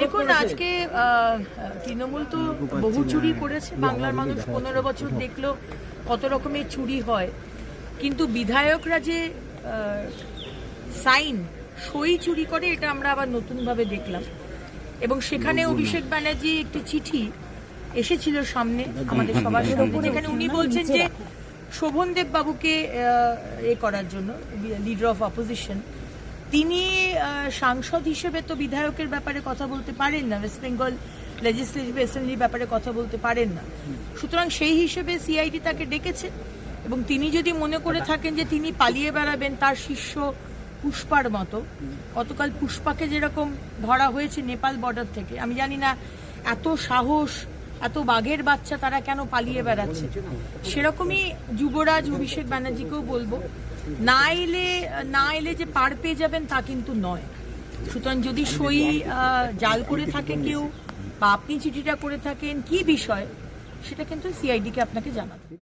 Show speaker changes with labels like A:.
A: দেখুন আজকে তৃণমূল তো বহু চুরি করেছে, বাংলার মানুষ 15 বছর দেখলো কত রকমের চুরি হয়, কিন্তু বিধায়করা যে সাইন সই চুরি করে এটা আমরা আবার নতুনভাবে দেখলাম। এবং সেখানে অভিষেক ব্যানার্জি একটি চিঠি এসেছিল সামনে আমাদের সবার সামনে, যেখানে উনি বলছেন যে শোভনদেব বাবুকে করার জন্য, লিডার অফ অপোজিশন, তিনি সাংসদ হিসেবে তো বিধায়কের ব্যাপারে কথা বলতে পারেন না, ওয়েস্ট বেঙ্গল লেজিসলেটিভ অ্যাসেম্বলির ব্যাপারে কথা বলতে পারেন না। সুতরাং সেই হিসেবে সিআইডি তাকে ডেকেছে, এবং তিনি যদি মনে করে থাকেন যে তিনি পালিয়ে বেড়াবেন তার শিষ্য পুষ্পার মতো, গতকাল পুষ্পাকে যেরকম ধরা হয়েছে নেপাল বর্ডার থেকে, আমি জানি না এত সাহস, এত বাঘের বাচ্চা তারা কেন পালিয়ে বেড়াচ্ছে। সেরকমই যুবরাজ অভিষেক ব্যানার্জিকেও বলবো, না এলে যে পার পেয়ে যাবেন তা কিন্তু নয়। সুতরাং যদি সই জাল করে থাকে কেউ, বা আপনি চিঠিটা করে থাকেন, কি বিষয় সেটা কিন্তু সিআইডিকে আপনাকে জানাতে হবে।